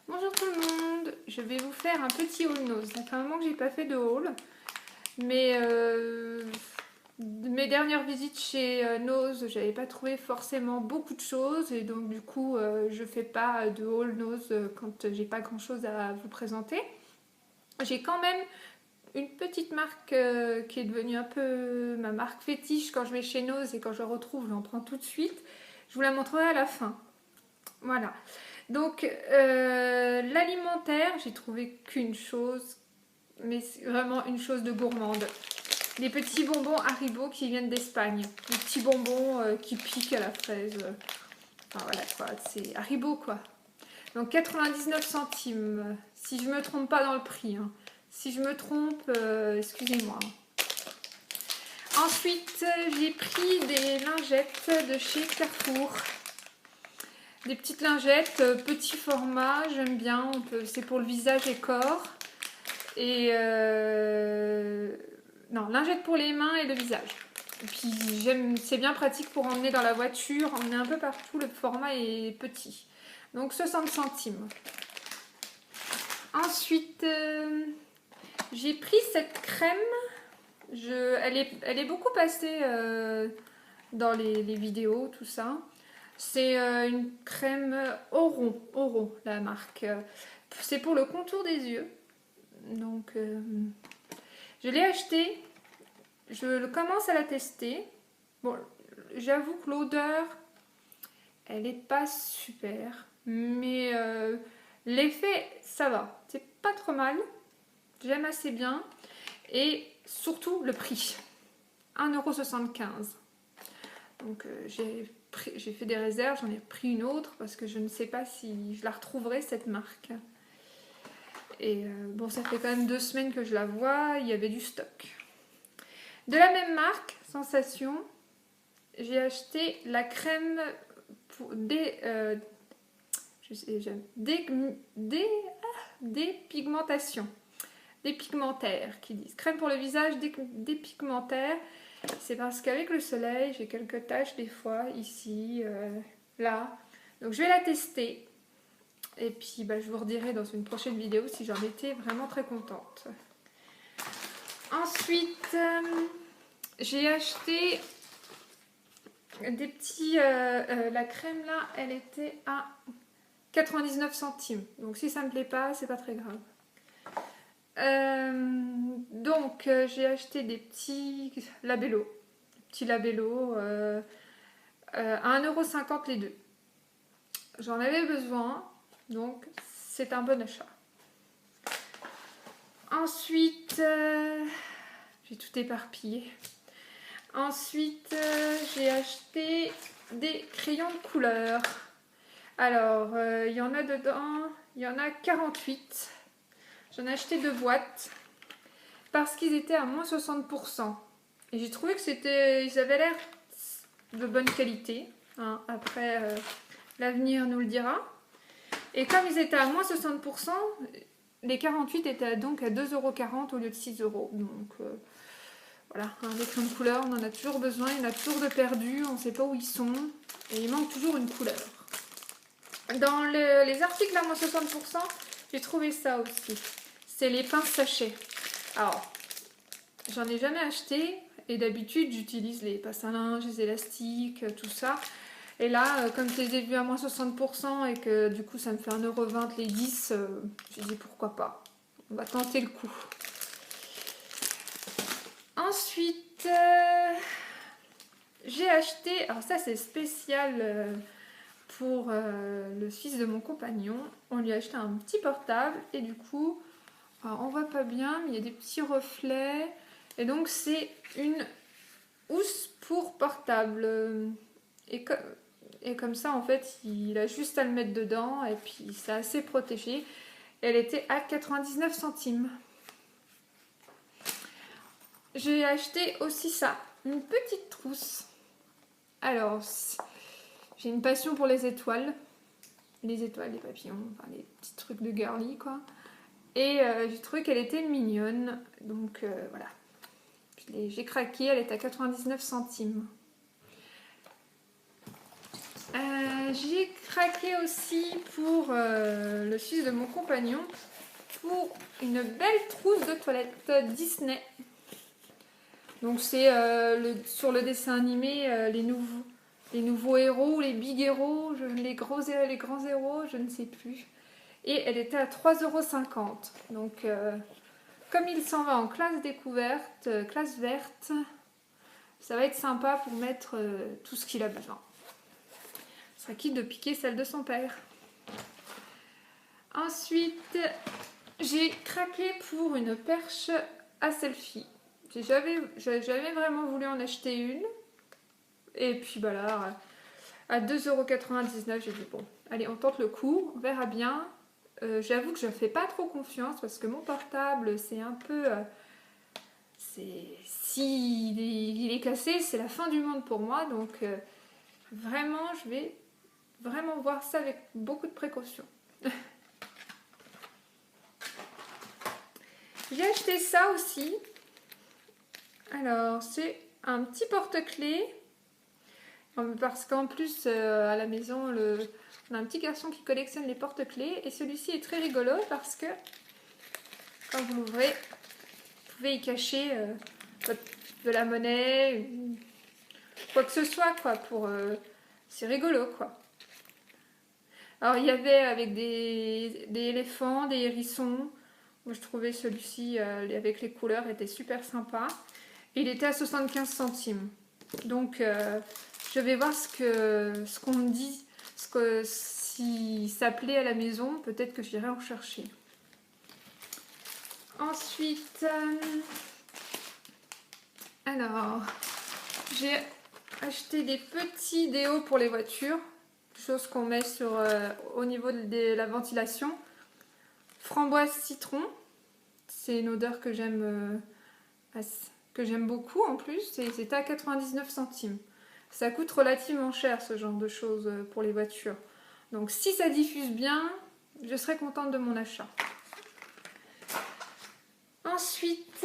Bonjour tout le monde, je vais vous faire un petit haul nose. Ça fait un moment que j'ai pas fait de haul, mais mes dernières visites chez Nose, j'avais pas trouvé forcément beaucoup de choses et donc du coup je fais pas de haul nose quand j'ai pas grand chose à vous présenter. J'ai quand même une petite marque qui est devenue un peu ma marque fétiche quand je vais chez Nose et quand je la retrouve, j'en prends tout de suite. Je vous la montrerai à la fin. Voilà. Donc, l'alimentaire, j'ai trouvé qu'une chose, mais c'est vraiment une chose de gourmande. Les petits bonbons Haribo qui viennent d'Espagne. Les petits bonbons qui piquent à la fraise. Enfin voilà quoi, c'est Haribo quoi. Donc 99 centimes, si je me trompe pas dans le prix. Hein. Si je me trompe, excusez-moi. Ensuite, j'ai pris des lingettes de chez Carrefour. Des petites lingettes, petit format, j'aime bien, c'est pour le visage et corps. Et non, lingettes pour les mains et le visage. Et puis c'est bien pratique pour emmener dans la voiture, emmener un peu partout, le format est petit. Donc 60 centimes. Ensuite, j'ai pris cette crème. Elle est beaucoup passée dans les vidéos, tout ça. C'est une crème Oro, la marque. C'est pour le contour des yeux. Donc, je l'ai achetée. Je commence à la tester. Bon, j'avoue que l'odeur, elle n'est pas super. Mais l'effet, ça va. C'est pas trop mal. J'aime assez bien. Et surtout, le prix. 1,75 €. Donc, j'ai fait des réserves, j'en ai pris une autre parce que je ne sais pas si je la retrouverai cette marque. Et bon, ça fait quand même 2 semaines que je la vois, il y avait du stock. De la même marque, Sensation, j'ai acheté la crème pour dépigmentation. Dépigmentaire, qui disent. Crème pour le visage dépigmentaire. C'est parce qu'avec le soleil, j'ai quelques taches des fois, ici, là. Donc je vais la tester. Et puis bah, je vous redirai dans une prochaine vidéo si j'en étais vraiment très contente. Ensuite, j'ai acheté des petits... la crème là, elle était à 99 centimes. Donc si ça ne me plaît pas, c'est pas très grave. Donc j'ai acheté des petits labello. Petits labello à 1,50 € les deux. J'en avais besoin, donc c'est un bon achat. Ensuite, j'ai tout éparpillé. Ensuite, j'ai acheté des crayons de couleur. Alors, il y en a dedans, il y en a 48. J'en ai acheté 2 boîtes parce qu'ils étaient à moins 60%. Et j'ai trouvé que ils avaient l'air de bonne qualité. Hein. Après, l'avenir nous le dira. Et comme ils étaient à moins 60%, les 48 étaient donc à 2,40 € au lieu de 6 €. Donc voilà, hein, les crayons de couleur, on en a toujours besoin, il y en a toujours de perdus, on ne sait pas où ils sont. Et il manque toujours une couleur. Dans les articles à moins 60%, j'ai trouvé ça aussi. C'est les pinces sachets. Alors, j'en ai jamais acheté. Et d'habitude, j'utilise les pinces à linge, les élastiques, tout ça. Et là, comme je les ai vus à moins 60% et que du coup ça me fait 1,20 € les 10, j'ai dit pourquoi pas. On va tenter le coup. Ensuite, j'ai acheté, alors ça c'est spécial pour le fils de mon compagnon. On lui a acheté un petit portable et du coup, alors on voit pas bien, mais il y a des petits reflets. Et donc c'est une housse pour portable. Et comme ça, en fait, il a juste à le mettre dedans et puis c'est assez protégé. Elle était à 99 centimes. J'ai acheté aussi ça, une petite trousse. Alors, j'ai une passion pour les étoiles. Les étoiles, les papillons, enfin les petits trucs de girly, quoi. Et j'ai trouvé qu'elle était mignonne. Donc voilà. J'ai craqué, elle est à 99 centimes. J'ai craqué aussi pour sur le fils de mon compagnon pour une belle trousse de toilette Disney. Donc c'est sur le dessin animé les nouveaux héros, les big héros, les grands héros, je ne sais plus. Et elle était à 3,50 €. Donc comme il s'en va en classe découverte, classe verte, ça va être sympa pour mettre tout ce qu'il a besoin. Ce sera quitte de piquer celle de son père. Ensuite, j'ai craqué pour une perche à selfie. J'avais vraiment voulu en acheter une. Et puis voilà, à 2,99 €, j'ai dit bon, allez, on tente le coup, on verra bien. J'avoue que je ne fais pas trop confiance parce que mon portable, c'est un peu... il est cassé, c'est la fin du monde pour moi. Donc vraiment, je vais vraiment voir ça avec beaucoup de précaution. J'ai acheté ça aussi. Alors, c'est un petit porte-clés. Parce qu'en plus, à la maison, on a un petit garçon qui collectionne les porte-clés. Et celui-ci est très rigolo parce que, quand vous l'ouvrez, vous pouvez y cacher de la monnaie, quoi que ce soit, quoi. C'est rigolo, quoi. Alors, il y avait avec des éléphants, des hérissons. Moi, je trouvais celui-ci, avec les couleurs, était super sympa. Et il était à 75 centimes. Donc, je vais voir ce qu'on me dit. Si ça plaît à la maison, peut-être que j'irai en chercher. Ensuite, alors, j'ai acheté des petits déos pour les voitures. Chose qu'on met au niveau de la ventilation. Framboise citron. C'est une odeur que j'aime beaucoup en plus. C'était à 99 centimes. Ça coûte relativement cher ce genre de choses pour les voitures. Donc si ça diffuse bien, je serai contente de mon achat. Ensuite,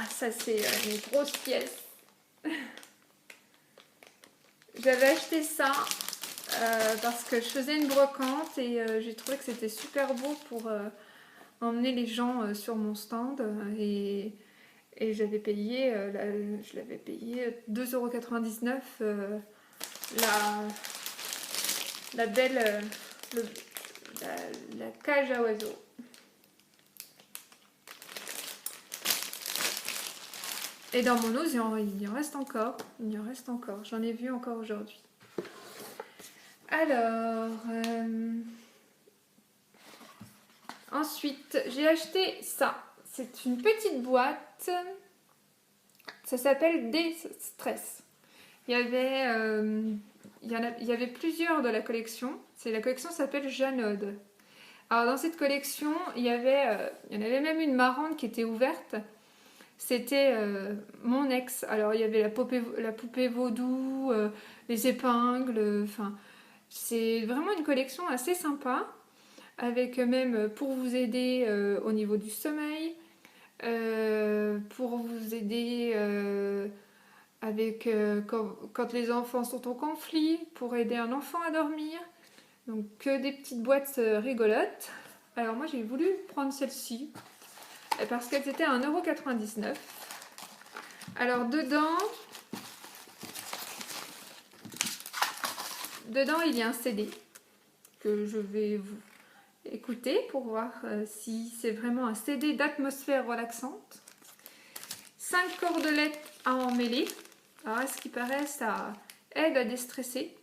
ça c'est une grosse pièce. J'avais acheté ça parce que je faisais une brocante et j'ai trouvé que c'était super beau pour emmener les gens sur mon stand. Et j'avais payé, je l'avais payé 2,99 € la belle, la cage à oiseaux. Et dans mon ose, il y en reste encore. Il y en reste encore. J'en ai vu encore aujourd'hui. Alors, ensuite, j'ai acheté ça. C'est une petite boîte. Ça s'appelle Destress. Il y avait plusieurs de la collection. La collection s'appelle Janode. Alors dans cette collection, il y en avait même une marrante qui était ouverte. C'était mon ex. Alors il y avait la poupée vaudou, les épingles. Enfin, c'est vraiment une collection assez sympa. Avec même pour vous aider au niveau du sommeil. Pour vous aider quand les enfants sont en conflit, pour aider un enfant à dormir. Donc que des petites boîtes rigolotes. Alors moi j'ai voulu prendre celle-ci parce qu'elles étaient à 1,99 €. Alors dedans il y a un CD que je vais vous écouter pour voir si c'est vraiment un CD d'atmosphère relaxante. 5 cordelettes à emmêler. Alors à ce qui paraît, ça aide à déstresser.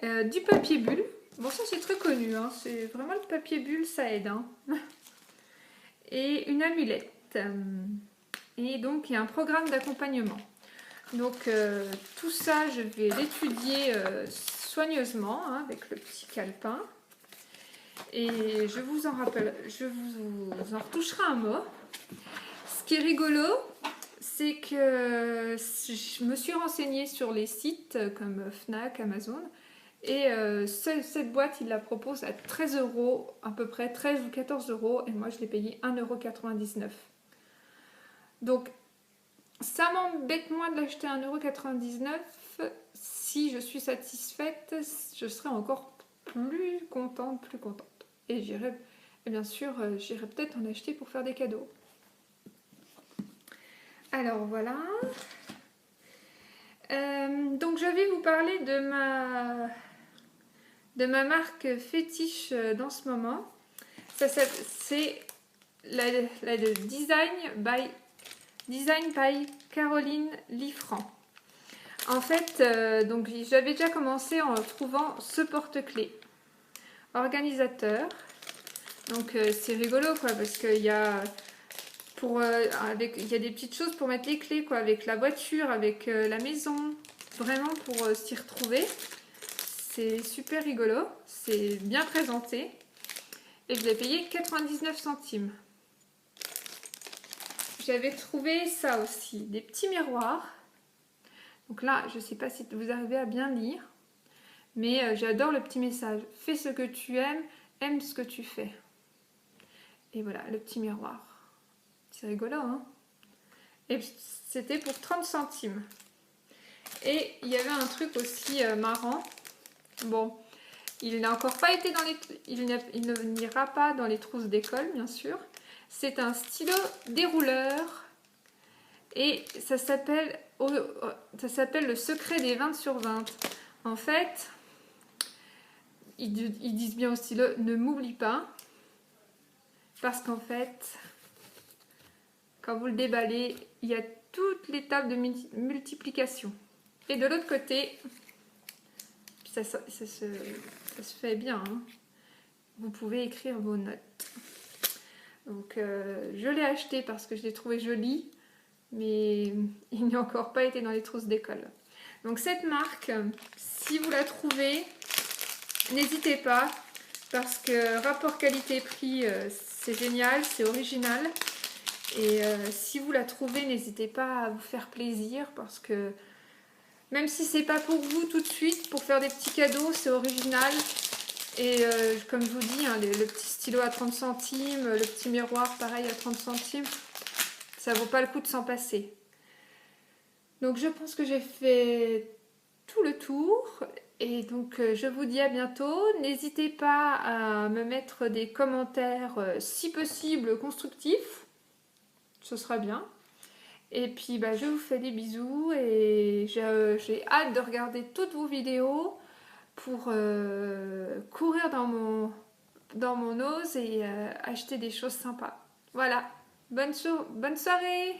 Du papier bulle. Bon, ça c'est très connu, hein. C'est vraiment le papier bulle, ça aide. Hein. Et une amulette. Et donc il y a un programme d'accompagnement. Donc tout ça, je vais l'étudier soigneusement hein, avec le petit calepin. Et je vous en retoucherai un mot. Ce qui est rigolo, c'est que je me suis renseignée sur les sites comme Fnac, Amazon. Et cette boîte, il la propose à 13 €, à peu près 13 ou 14 €. Et moi, je l'ai payé 1,99 €. Donc, ça m'embête moins de l'acheter à 1,99 €. Si je suis satisfaite, je serai encore plus contente, Et j'irai, et bien sûr, j'irai peut-être en acheter pour faire des cadeaux. Alors voilà. Donc je vais vous parler de ma marque fétiche dans ce moment. C'est la Design by Caroline Liffrand. En fait, donc j'avais déjà commencé en trouvant ce porte-clés organisateur. Donc c'est rigolo quoi, parce qu'il y a il y a des petites choses pour mettre les clés quoi, avec la voiture, avec la maison, vraiment pour s'y retrouver. C'est super rigolo, c'est bien présenté et je l'ai payé 99 centimes. J'avais trouvé ça aussi, des petits miroirs. Donc là, je ne sais pas si vous arrivez à bien lire, mais j'adore le petit message. Fais ce que tu aimes, aime ce que tu fais. Et voilà, le petit miroir. C'est rigolo, hein? Et c'était pour 30 centimes. Et il y avait un truc aussi marrant. Bon, il n'a encore pas été dans les... Il n'ira pas dans les trousses d'école, bien sûr. C'est un stylo dérouleur. Et ça s'appelle le secret des 20 sur 20. En fait, ils disent bien au stylo, ne m'oublie pas. Parce qu'en fait, quand vous le déballez, il y a toutes les tables de multiplication. Et de l'autre côté, ça se fait bien, hein. Vous pouvez écrire vos notes. Donc je l'ai acheté parce que je l'ai trouvé joli, mais il n'a encore pas été dans les trousses d'école. Donc cette marque, si vous la trouvez, n'hésitez pas, parce que rapport qualité-prix, c'est génial, c'est original. Et si vous la trouvez, n'hésitez pas à vous faire plaisir, parce que même si c'est pas pour vous tout de suite, pour faire des petits cadeaux, c'est original. Et comme je vous dis, hein, le petit stylo à 30 centimes, le petit miroir pareil à 30 centimes, ça vaut pas le coup de s'en passer. Donc je pense que j'ai fait tout le tour. Et donc je vous dis à bientôt. N'hésitez pas à me mettre des commentaires, si possible, constructifs. Ce sera bien. Et puis bah, je vous fais des bisous et j'ai hâte de regarder toutes vos vidéos pour courir dans mon ose et acheter des choses sympas. Voilà, bonne soirée!